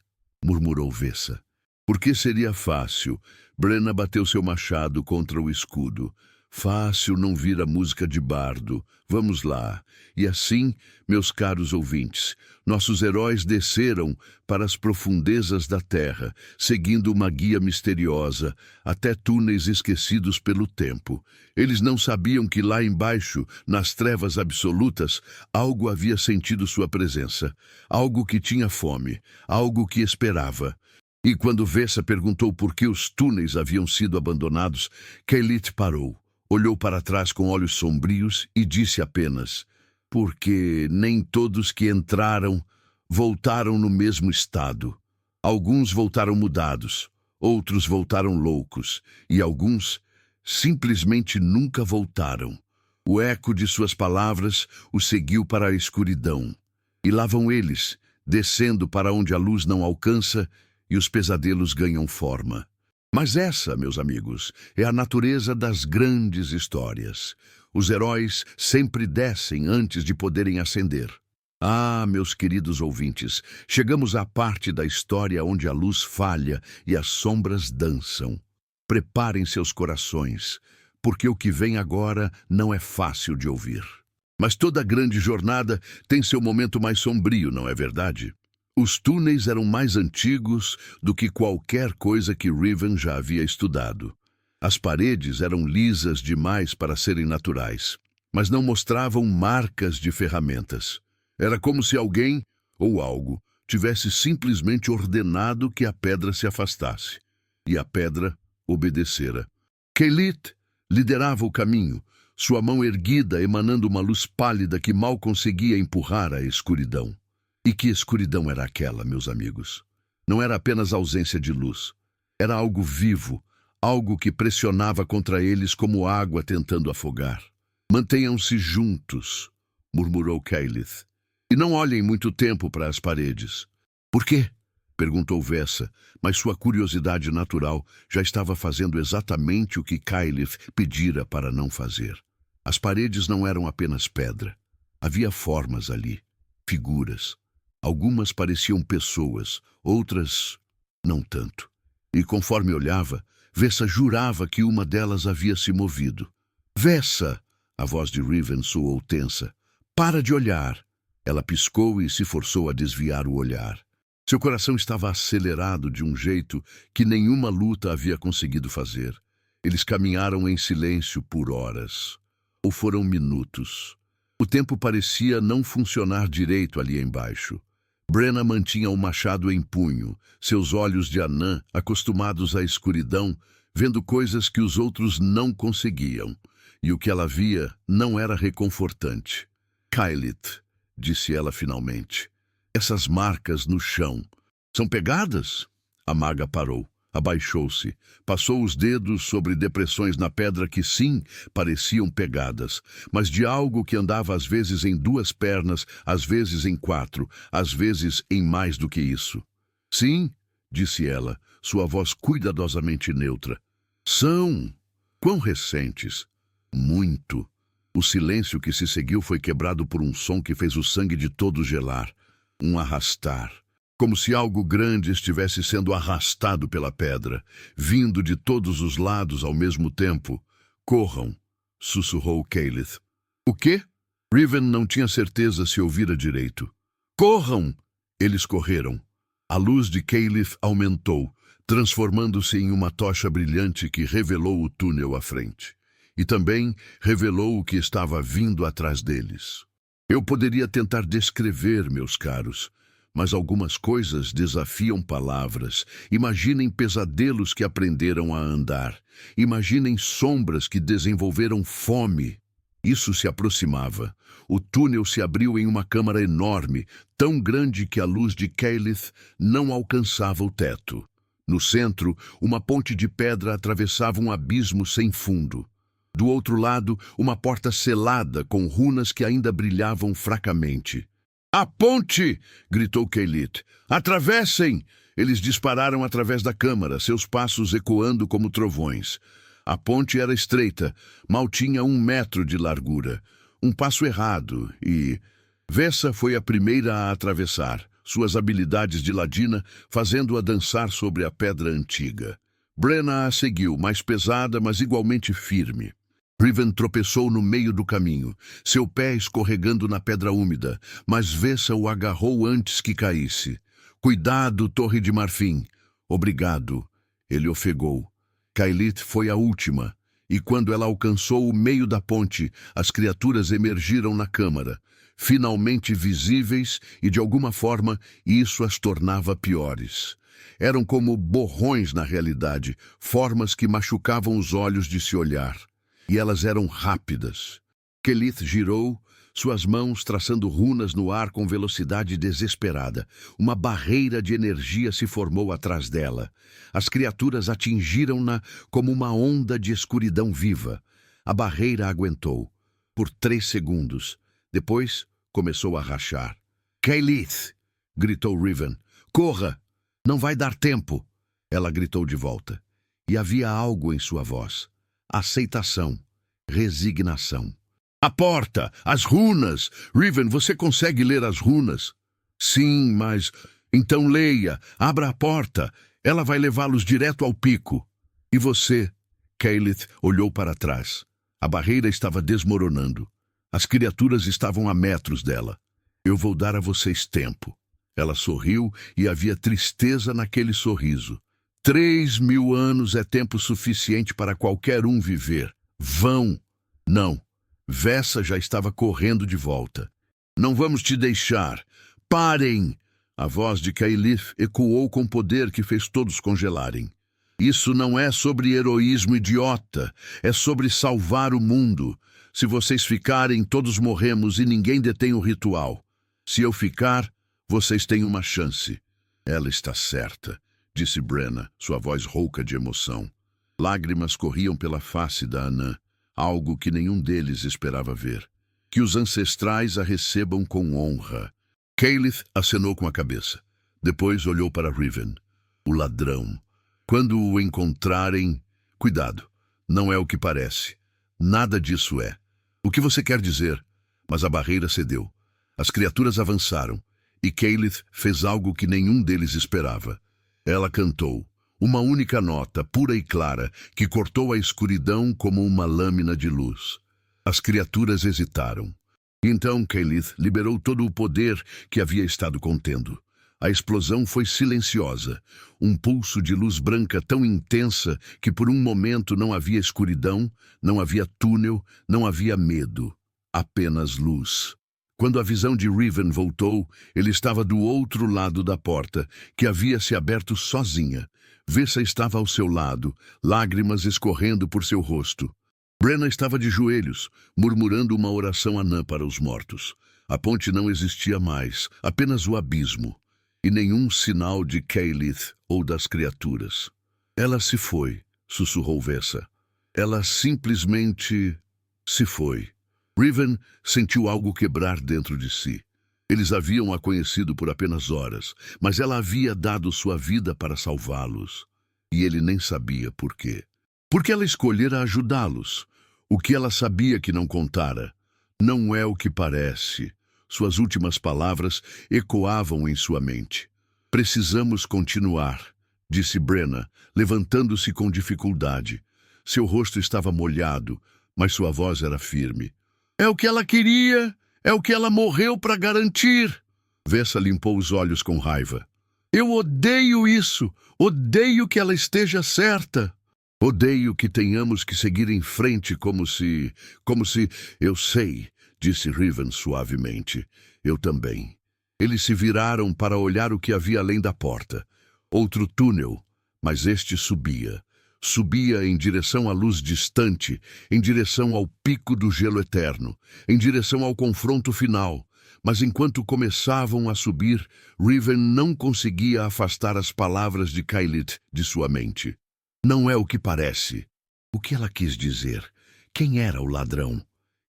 murmurou Vessa. Por que seria fácil? Brenna bateu seu machado contra o escudo. Fácil não vir a música de bardo. Vamos lá. E assim, meus caros ouvintes, nossos heróis desceram para as profundezas da terra, seguindo uma guia misteriosa, até túneis esquecidos pelo tempo. Eles não sabiam que lá embaixo, nas trevas absolutas, algo havia sentido sua presença. Algo que tinha fome, algo que esperava. E quando Vessa perguntou por que os túneis haviam sido abandonados, Kylith parou. Olhou para trás com olhos sombrios e disse apenas, porque nem todos que entraram voltaram no mesmo estado. Alguns voltaram mudados, outros voltaram loucos, e alguns simplesmente nunca voltaram. O eco de suas palavras o seguiu para a escuridão. E lá vão eles, descendo para onde a luz não alcança e os pesadelos ganham forma. Mas essa, meus amigos, é a natureza das grandes histórias. Os heróis sempre descem antes de poderem ascender. Ah, meus queridos ouvintes, chegamos à parte da história onde a luz falha e as sombras dançam. Preparem seus corações, porque o que vem agora não é fácil de ouvir. Mas toda grande jornada tem seu momento mais sombrio, não é verdade? Os túneis eram mais antigos do que qualquer coisa que Riven já havia estudado. As paredes eram lisas demais para serem naturais, mas não mostravam marcas de ferramentas. Era como se alguém, ou algo, tivesse simplesmente ordenado que a pedra se afastasse. E a pedra obedecera. Kylith liderava o caminho, sua mão erguida emanando uma luz pálida que mal conseguia empurrar a escuridão. E que escuridão era aquela, meus amigos? Não era apenas ausência de luz. Era algo vivo, algo que pressionava contra eles como água tentando afogar. Mantenham-se juntos, murmurou Kylith. E não olhem muito tempo para as paredes. Por quê? Perguntou Vessa, mas sua curiosidade natural já estava fazendo exatamente o que Kylith pedira para não fazer. As paredes não eram apenas pedra. Havia formas ali, figuras. Algumas pareciam pessoas, outras não tanto. E conforme olhava, Vessa jurava que uma delas havia se movido. Vessa! A voz de Riven soou tensa. Para de olhar! Ela piscou e se forçou a desviar o olhar. Seu coração estava acelerado de um jeito que nenhuma luta havia conseguido fazer. Eles caminharam em silêncio por horas. Ou foram minutos. O tempo parecia não funcionar direito ali embaixo. Brenna mantinha o machado em punho, seus olhos de anã, acostumados à escuridão, vendo coisas que os outros não conseguiam. E o que ela via não era reconfortante. Kylith, disse ela finalmente, essas marcas no chão São pegadas? A maga parou, abaixou-se, passou os dedos sobre depressões na pedra que sim, pareciam pegadas, mas de algo que andava às vezes em 2 pernas, às vezes em 4, às vezes em mais do que isso. Sim, disse ela, sua voz cuidadosamente neutra. São. Quão recentes? Muito. O silêncio que se seguiu foi quebrado por um som que fez o sangue de todos gelar. Um arrastar. Como se algo grande estivesse sendo arrastado pela pedra, vindo de todos os lados ao mesmo tempo. Corram, sussurrou Keyleth. O quê? Riven não tinha certeza se ouvira direito. Corram! Eles correram. A luz de Keyleth aumentou, transformando-se em uma tocha brilhante que revelou o túnel à frente. E também revelou o que estava vindo atrás deles. Eu poderia tentar descrever, meus caros, mas algumas coisas desafiam palavras. Imaginem pesadelos que aprenderam a andar. Imaginem sombras que desenvolveram fome. Isso se aproximava. O túnel se abriu em uma câmara enorme, tão grande que a luz de Keyleth não alcançava o teto. No centro, uma ponte de pedra atravessava um abismo sem fundo. Do outro lado, uma porta selada com runas que ainda brilhavam fracamente. A ponte! Gritou Keyleth. Atravessem! Eles dispararam através da câmara, seus passos ecoando como trovões. A ponte era estreita, mal tinha 1 metro de largura. Um passo errado e... Vessa foi a primeira a atravessar, suas habilidades de ladina fazendo-a dançar sobre a pedra antiga. Brenna a seguiu, mais pesada, mas igualmente firme. Riven tropeçou no meio do caminho, seu pé escorregando na pedra úmida, mas Vessa o agarrou antes que caísse. Cuidado, Torre de Marfim. Obrigado. Ele ofegou. Keyleth foi a última, e quando ela alcançou o meio da ponte, as criaturas emergiram na câmara, finalmente visíveis e, de alguma forma, isso as tornava piores. Eram como borrões na realidade, formas que machucavam os olhos de se olhar. E elas eram rápidas. Keyleth girou, suas mãos traçando runas no ar com velocidade desesperada. Uma barreira de energia se formou atrás dela. As criaturas atingiram-na como uma onda de escuridão viva. A barreira aguentou. Por 3 segundos. Depois, começou a rachar. Keyleth! Gritou Riven. Corra! Não vai dar tempo! Ela gritou de volta. E havia algo em sua voz. Aceitação. Resignação. A porta! As runas! Riven, você consegue ler as runas? Sim, mas... Então leia. Abra a porta. Ela vai levá-los direto ao pico. E você? Keyleth olhou para trás. A barreira estava desmoronando. As criaturas estavam a metros dela. Eu vou dar a vocês tempo. Ela sorriu e havia tristeza naquele sorriso. 3.000 anos é tempo suficiente para qualquer um viver. Vão! Não. Vessa já estava correndo de volta. Não vamos te deixar. Parem! A voz de Keyleth ecoou com poder que fez todos congelarem. Isso não é sobre heroísmo idiota. É sobre salvar o mundo. Se vocês ficarem, todos morremos e ninguém detém o ritual. Se eu ficar, vocês têm uma chance. Ela está certa, disse Brenna, sua voz rouca de emoção. Lágrimas corriam pela face da anã, algo que nenhum deles esperava ver. Que os ancestrais a recebam com honra. Keyleth acenou com a cabeça. Depois olhou para Riven. O ladrão. Quando o encontrarem... Cuidado, não é o que parece. Nada disso é. O que você quer dizer? Mas a barreira cedeu. As criaturas avançaram, e Keyleth fez algo que nenhum deles esperava. Ela cantou. Uma única nota, pura e clara, que cortou a escuridão como uma lâmina de luz. As criaturas hesitaram. Então Keyleth liberou todo o poder que havia estado contendo. A explosão foi silenciosa, um pulso de luz branca tão intensa que por um momento não havia escuridão, não havia túnel, não havia medo, apenas luz. Quando a visão de Riven voltou, ele estava do outro lado da porta, que havia se aberto sozinha. Vessa estava ao seu lado, lágrimas escorrendo por seu rosto. Brenna estava de joelhos, murmurando uma oração anã para os mortos. A ponte não existia mais, apenas o abismo. e nenhum sinal de Caelith ou das criaturas. Ela se foi, sussurrou Vessa. Ela simplesmente se foi. Riven sentiu algo quebrar dentro de si. Eles haviam a conhecido por apenas horas, mas ela havia dado sua vida para salvá-los. E ele nem sabia por quê. Porque ela escolhera ajudá-los. O que ela sabia que não contara. Não é o que parece. Suas últimas palavras ecoavam em sua mente. Precisamos continuar, disse Brenna, levantando-se com dificuldade. Seu rosto estava molhado, mas sua voz era firme. É o que ela queria, é o que ela morreu para garantir. Vessa limpou os olhos com raiva. Eu odeio isso, odeio que ela esteja certa. Odeio que tenhamos que seguir em frente como se... Eu sei, disse Riven suavemente. Eu também. Eles se viraram para olhar o que havia além da porta. Outro túnel, mas este subia. Subia em direção à luz distante, em direção ao pico do gelo eterno, em direção ao confronto final. Mas enquanto começavam a subir, Riven não conseguia afastar as palavras de Caelith de sua mente. Não é o que parece. O que ela quis dizer? Quem era o ladrão?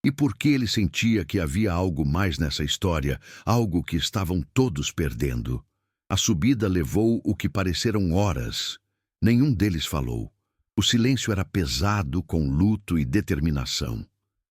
E por que ele sentia que havia algo mais nessa história, algo que estavam todos perdendo? A subida levou o que pareceram horas. Nenhum deles falou. O silêncio era pesado com luto e determinação.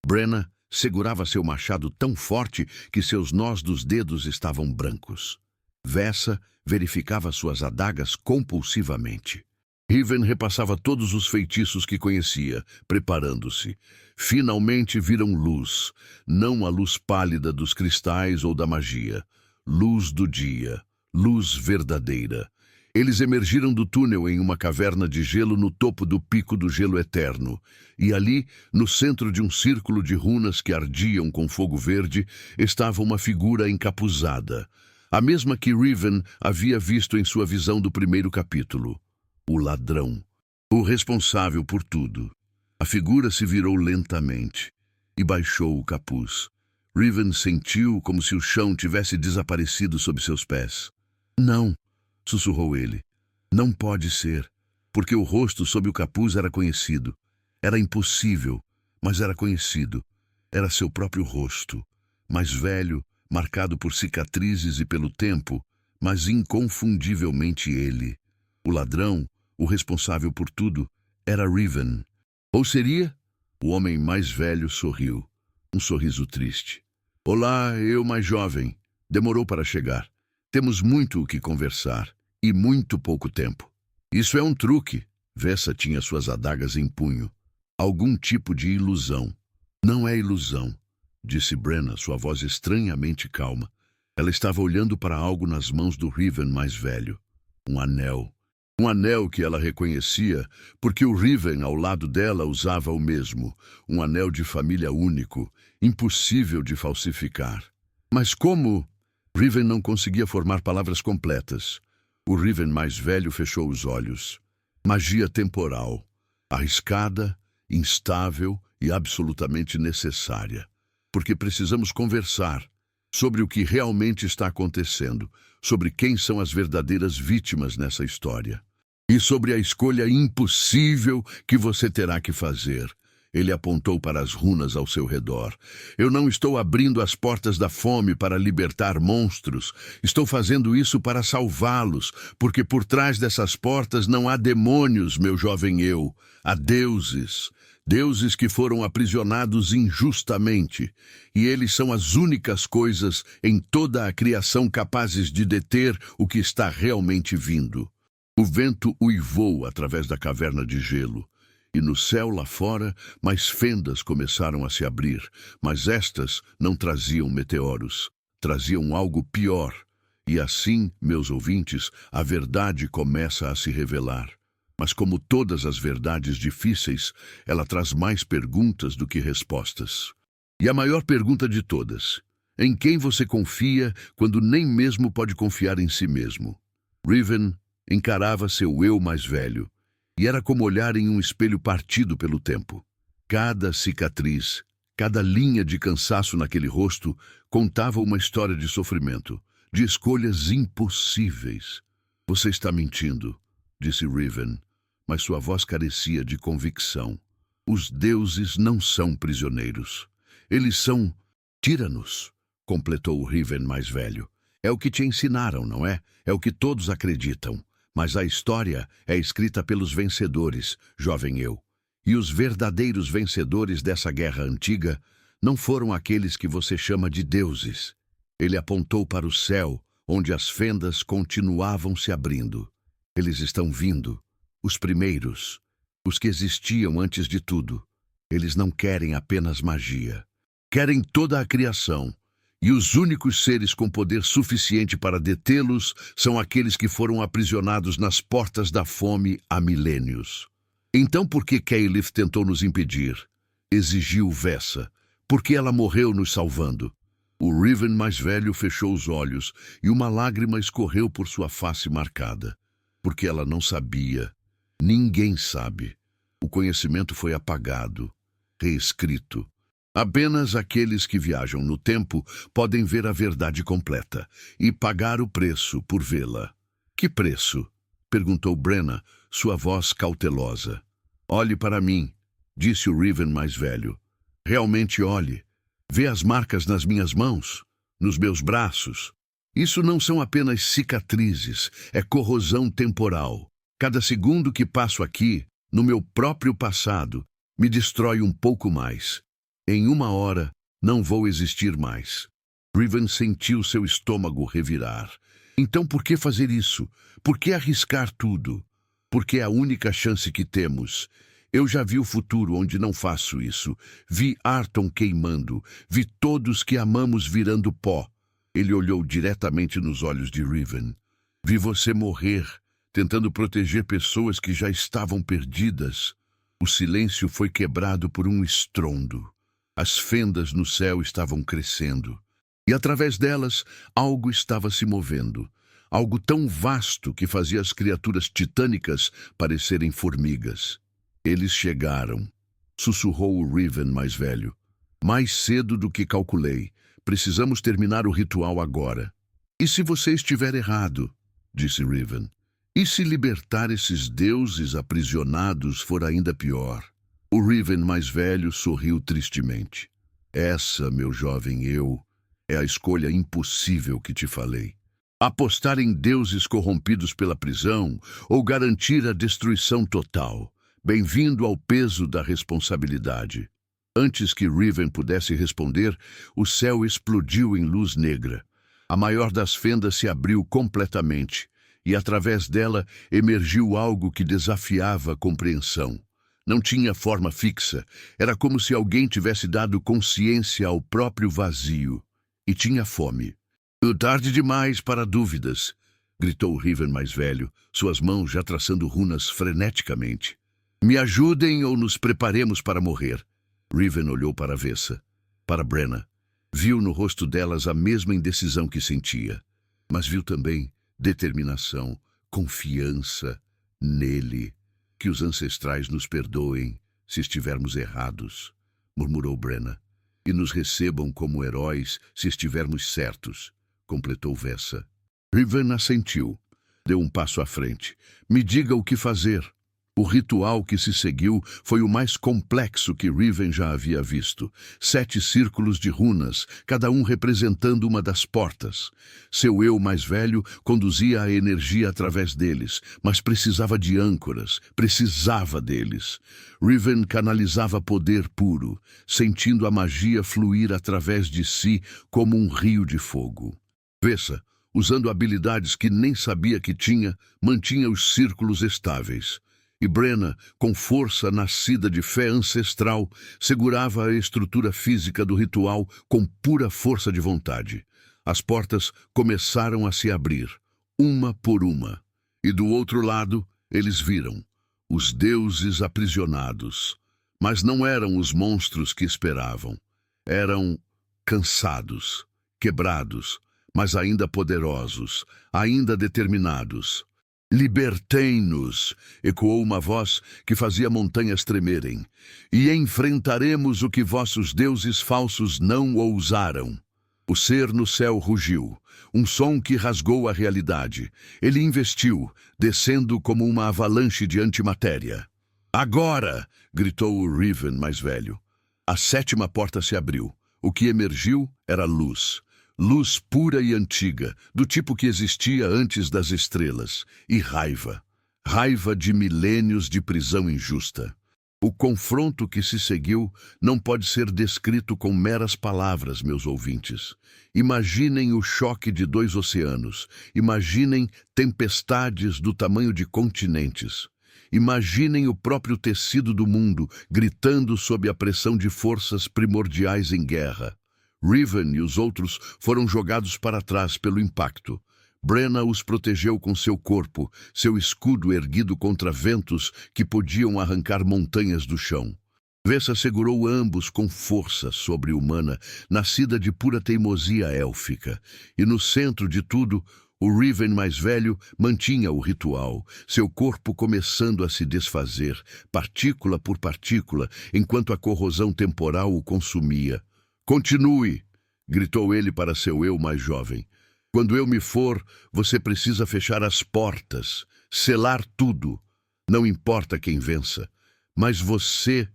Brenna segurava seu machado tão forte que seus nós dos dedos estavam brancos. Vessa verificava suas adagas compulsivamente. Riven repassava todos os feitiços que conhecia, preparando-se. Finalmente viram luz, não a luz pálida dos cristais ou da magia. Luz do dia, luz verdadeira. Eles emergiram do túnel em uma caverna de gelo no topo do pico do gelo eterno. E ali, no centro de um círculo de runas que ardiam com fogo verde, estava uma figura encapuzada. A mesma que Riven havia visto em sua visão do primeiro capítulo. O ladrão. O responsável por tudo. A figura se virou lentamente e baixou o capuz. Riven sentiu como se o chão tivesse desaparecido sob seus pés. Não, sussurrou ele. Não pode ser, porque o rosto sob o capuz era conhecido. Era impossível, mas era conhecido. Era seu próprio rosto, mais velho, marcado por cicatrizes e pelo tempo, mas inconfundivelmente ele. O ladrão, o responsável por tudo, era Riven. Ou seria? O homem mais velho sorriu. Um sorriso triste. Olá, eu mais jovem. Demorou para chegar. Temos muito o que conversar. E muito pouco tempo. Isso é um truque. Vessa tinha suas adagas em punho. Algum tipo de ilusão. Não é ilusão, disse Brenna, sua voz estranhamente calma. Ela estava olhando para algo nas mãos do Riven mais velho. Um anel. Um anel que ela reconhecia, porque o Riven ao lado dela usava o mesmo. Um anel de família único, impossível de falsificar. Mas como? Riven não conseguia formar palavras completas. O Riven mais velho fechou os olhos. Magia temporal, arriscada, instável e absolutamente necessária. Porque precisamos conversar sobre o que realmente está acontecendo, sobre quem são as verdadeiras vítimas nessa história. E sobre a escolha impossível que você terá que fazer. Ele apontou para as runas ao seu redor. Eu não estou abrindo as portas da fome para libertar monstros. Estou fazendo isso para salvá-los, porque por trás dessas portas não há demônios, meu jovem eu. Há deuses. Deuses que foram aprisionados injustamente. E eles são as únicas coisas em toda a criação capazes de deter o que está realmente vindo. O vento uivou através da caverna de gelo. E no céu lá fora, mais fendas começaram a se abrir, mas estas não traziam meteoros, traziam algo pior. E assim, meus ouvintes, a verdade começa a se revelar. Mas como todas as verdades difíceis, ela traz mais perguntas do que respostas. E a maior pergunta de todas: em quem você confia quando nem mesmo pode confiar em si mesmo? Riven encarava seu eu mais velho, e era como olhar em um espelho partido pelo tempo. Cada cicatriz, cada linha de cansaço naquele rosto contava uma história de sofrimento. de escolhas impossíveis. Você está mentindo, disse Riven, mas sua voz carecia de convicção. Os deuses não são prisioneiros. Eles são tiranos, completou o Riven mais velho. É o que te ensinaram, não é? É o que todos acreditam. Mas a história é escrita pelos vencedores, jovem eu. E os verdadeiros vencedores dessa guerra antiga não foram aqueles que você chama de deuses. Ele apontou para o céu, onde as fendas continuavam se abrindo. Eles estão vindo, os primeiros, os que existiam antes de tudo. Eles não querem apenas magia. Querem toda a criação. E os únicos seres com poder suficiente para detê-los são aqueles que foram aprisionados nas portas da fome há milênios. Então por que Keyleth tentou nos impedir? Exigiu Vessa. Por que ela morreu nos salvando? O Riven mais velho fechou os olhos e uma lágrima escorreu por sua face marcada. Porque ela não sabia. Ninguém sabe. O conhecimento foi apagado, reescrito. Apenas aqueles que viajam no tempo podem ver a verdade completa e pagar o preço por vê-la. Que preço? Perguntou Brenna, sua voz cautelosa. Olhe para mim, disse o Riven mais velho. Realmente olhe. Vê as marcas nas minhas mãos, nos meus braços. Isso não são apenas cicatrizes, é corrosão temporal. Cada segundo que passo aqui, no meu próprio passado, me destrói um pouco mais. Em 1 hora, não vou existir mais. Riven sentiu seu estômago revirar. Então por que fazer isso? Por que arriscar tudo? Porque é a única chance que temos. Eu já vi o futuro onde não faço isso. Vi Arton queimando. Vi todos que amamos virando pó. Ele olhou diretamente nos olhos de Riven. Vi você morrer, tentando proteger pessoas que já estavam perdidas. O silêncio foi quebrado por um estrondo. As fendas no céu estavam crescendo. E através delas, algo estava se movendo. Algo tão vasto que fazia as criaturas titânicas parecerem formigas. Eles chegaram. Sussurrou o Riven mais velho. Mais cedo do que calculei. Precisamos terminar o ritual agora. E se você estiver errado? Disse Riven. E se libertar esses deuses aprisionados for ainda pior? O Riven mais velho sorriu tristemente. Essa, meu jovem eu, é a escolha impossível que te falei. Apostar em deuses corrompidos pela prisão ou garantir a destruição total. Bem-vindo ao peso da responsabilidade. Antes que Riven pudesse responder, o céu explodiu em luz negra. A maior das fendas se abriu completamente e, através dela, emergiu algo que desafiava a compreensão. Não tinha forma fixa. Era como se alguém tivesse dado consciência ao próprio vazio. E tinha fome. Tarde demais para dúvidas, gritou o Riven mais velho, suas mãos já traçando runas freneticamente. Me ajudem ou nos preparemos para morrer. Riven olhou para Vessa, para Brenna. Viu no rosto delas a mesma indecisão que sentia. Mas viu também determinação, confiança nele. Que os ancestrais nos perdoem se estivermos errados, murmurou Brenna. E nos recebam como heróis se estivermos certos, completou Vessa. Riven assentiu. Deu um passo à frente. Me diga o que fazer. O ritual que se seguiu foi o mais complexo que Riven já havia visto. 7 círculos de runas, cada um representando uma das portas. Seu eu mais velho conduzia a energia através deles, mas precisava de âncoras, precisava deles. Riven canalizava poder puro, sentindo a magia fluir através de si como um rio de fogo. Vessa, usando habilidades que nem sabia que tinha, mantinha os círculos estáveis. E Brenna, com força nascida de fé ancestral, segurava a estrutura física do ritual com pura força de vontade. As portas começaram a se abrir, uma por uma. E do outro lado, eles viram os deuses aprisionados. Mas não eram os monstros que esperavam. Eram cansados, quebrados, mas ainda poderosos, ainda determinados. Libertei-nos, ecoou uma voz que fazia montanhas tremerem, e enfrentaremos o que vossos deuses falsos não ousaram. O ser no céu rugiu, um som que rasgou a realidade. Ele investiu, descendo como uma avalanche de antimatéria. Agora! Gritou o Riven mais velho. A 7ª porta se abriu. O que emergiu era luz. Luz pura e antiga, do tipo que existia antes das estrelas. E raiva. Raiva de milênios de prisão injusta. O confronto que se seguiu não pode ser descrito com meras palavras, meus ouvintes. Imaginem o choque de 2 oceanos. Imaginem tempestades do tamanho de continentes. Imaginem o próprio tecido do mundo gritando sob a pressão de forças primordiais em guerra. Riven e os outros foram jogados para trás pelo impacto. Brenna os protegeu com seu corpo, seu escudo erguido contra ventos que podiam arrancar montanhas do chão. Vessa segurou ambos com força sobre-humana, nascida de pura teimosia élfica. E no centro de tudo, o Riven mais velho mantinha o ritual, seu corpo começando a se desfazer, partícula por partícula, enquanto a corrosão temporal o consumia. «Continue!» gritou ele para seu eu mais jovem. «Quando eu me for, você precisa fechar as portas, selar tudo. Não importa quem vença, mas você...»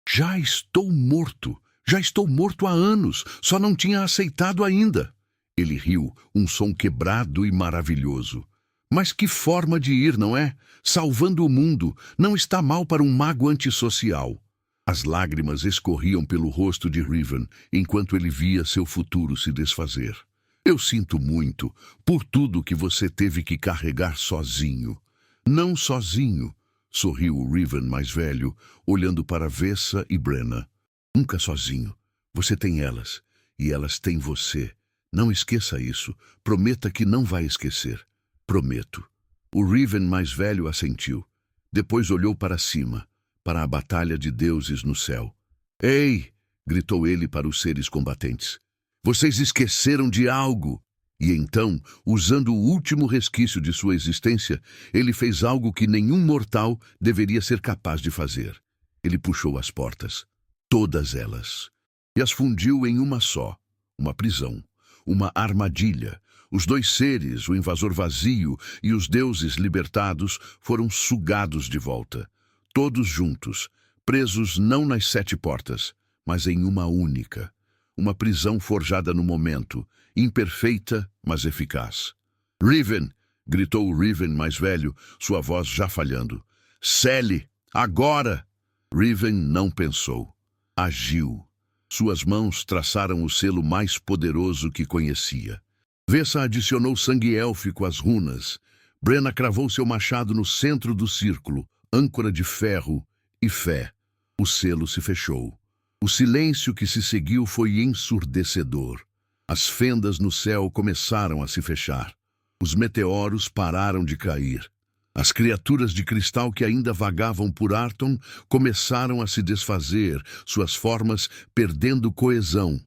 «Já estou morto! Já estou morto há anos! Só não tinha aceitado ainda!» Ele riu, um som quebrado e maravilhoso. «Mas que forma de ir, não é? Salvando o mundo, não está mal para um mago antissocial!» As lágrimas escorriam pelo rosto de Riven, enquanto ele via seu futuro se desfazer. «Eu sinto muito por tudo que você teve que carregar sozinho.» «Não sozinho», sorriu o Riven mais velho, olhando para Vessa e Brenna. «Nunca sozinho. Você tem elas, e elas têm você. Não esqueça isso. Prometa que não vai esquecer.» «Prometo.» O Riven mais velho assentiu. Depois olhou para cima, para a batalha de deuses no céu. «Ei!» gritou ele para os seres combatentes. «Vocês esqueceram de algo!» E então, usando o último resquício de sua existência, ele fez algo que nenhum mortal deveria ser capaz de fazer. Ele puxou as portas, todas elas, e as fundiu em uma só, uma prisão, uma armadilha. Os 2 seres, o invasor vazio e os deuses libertados, foram sugados de volta, todos juntos, presos não nas 7 portas, mas em uma única. Uma prisão forjada no momento, imperfeita, mas eficaz. «Riven!» gritou o Riven mais velho, sua voz já falhando. «Cele! Agora!» Riven não pensou. Agiu. Suas mãos traçaram o selo mais poderoso que conhecia. Vessa adicionou sangue élfico às runas. Brenna cravou seu machado no centro do círculo, âncora de ferro e fé. O selo se fechou. O silêncio que se seguiu foi ensurdecedor. As fendas no céu começaram a se fechar. Os meteoros pararam de cair. As criaturas de cristal que ainda vagavam por Arton começaram a se desfazer, suas formas perdendo coesão.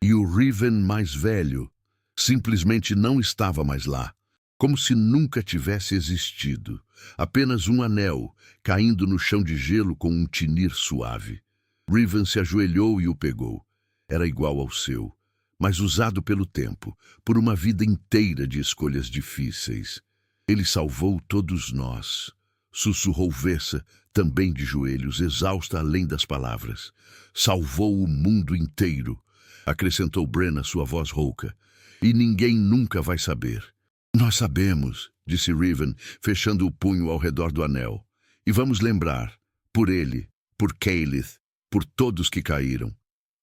E o Riven mais velho simplesmente não estava mais lá, como se nunca tivesse existido. Apenas um anel, caindo no chão de gelo com um tinir suave. Riven se ajoelhou e o pegou. Era igual ao seu, mas usado pelo tempo, por uma vida inteira de escolhas difíceis. Ele salvou todos nós. Sussurrou Vessa, também de joelhos, exausta além das palavras. Salvou o mundo inteiro, acrescentou Brenna, sua voz rouca. E ninguém nunca vai saber. Nós sabemos, disse Riven, fechando o punho ao redor do anel. E vamos lembrar, por ele, por Keyleth, por todos que caíram.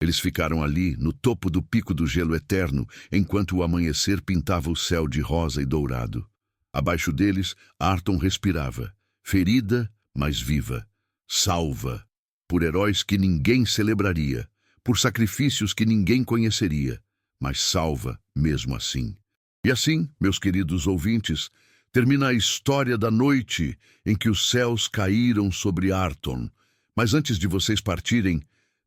Eles ficaram ali, no topo do pico do gelo eterno, enquanto o amanhecer pintava o céu de rosa e dourado. Abaixo deles, Arton respirava, ferida, mas viva, salva, por heróis que ninguém celebraria, por sacrifícios que ninguém conheceria, mas salva mesmo assim. E assim, meus queridos ouvintes, termina a história da noite em que os céus caíram sobre Arton. Mas antes de vocês partirem,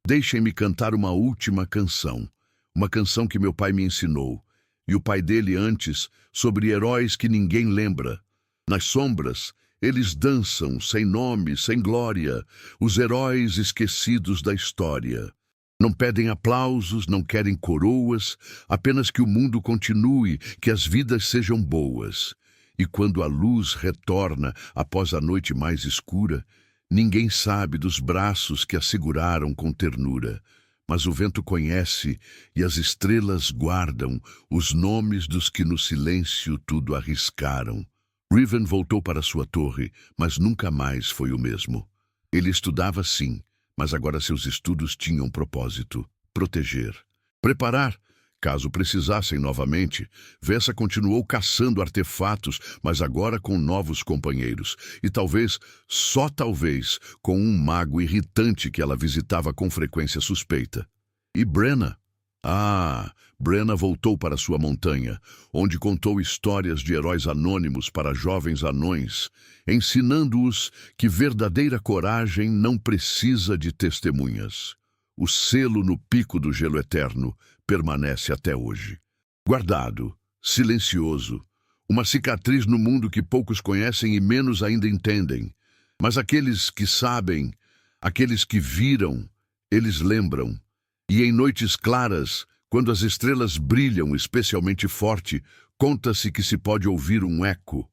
deixem-me cantar uma última canção. Uma canção que meu pai me ensinou, e o pai dele antes, sobre heróis que ninguém lembra. Nas sombras, eles dançam, sem nome, sem glória, os heróis esquecidos da história. Não pedem aplausos, não querem coroas, apenas que o mundo continue, que as vidas sejam boas. E quando a luz retorna após a noite mais escura, ninguém sabe dos braços que a seguraram com ternura. Mas o vento conhece e as estrelas guardam os nomes dos que no silêncio tudo arriscaram. Riven voltou para sua torre, mas nunca mais foi o mesmo. Ele estudava sim, mas agora seus estudos tinham propósito: proteger. Preparar, caso precisassem novamente. Vessa continuou caçando artefatos, mas agora com novos companheiros. E talvez, só talvez, com um mago irritante que ela visitava com frequência suspeita. E Brenna? Brenna voltou para sua montanha, onde contou histórias de heróis anônimos para jovens anões, ensinando-os que verdadeira coragem não precisa de testemunhas. O selo no pico do gelo eterno permanece até hoje. Guardado, silencioso, uma cicatriz no mundo que poucos conhecem e menos ainda entendem. Mas aqueles que sabem, aqueles que viram, eles lembram. E em noites claras, quando as estrelas brilham especialmente forte, conta-se que se pode ouvir um eco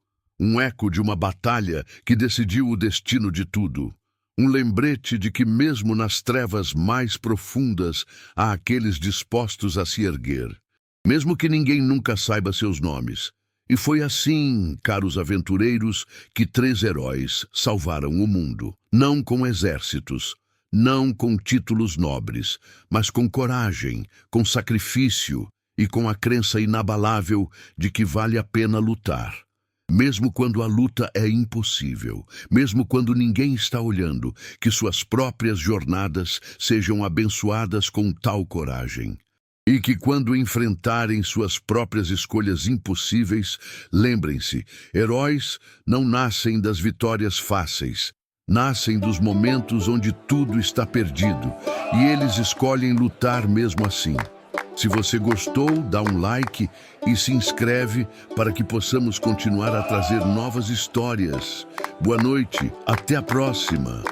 de uma batalha que decidiu o destino de tudo. Um lembrete de que mesmo nas trevas mais profundas há aqueles dispostos a se erguer, mesmo que ninguém nunca saiba seus nomes. E foi assim, caros aventureiros, que 3 heróis salvaram o mundo, não com exércitos, não com títulos nobres, mas com coragem, com sacrifício e com a crença inabalável de que vale a pena lutar. Mesmo quando a luta é impossível, mesmo quando ninguém está olhando, que suas próprias jornadas sejam abençoadas com tal coragem. E que quando enfrentarem suas próprias escolhas impossíveis, lembrem-se, heróis não nascem das vitórias fáceis, nascem dos momentos onde tudo está perdido, e eles escolhem lutar mesmo assim. Se você gostou, dá um like e se inscreve para que possamos continuar a trazer novas histórias. Boa noite, até a próxima!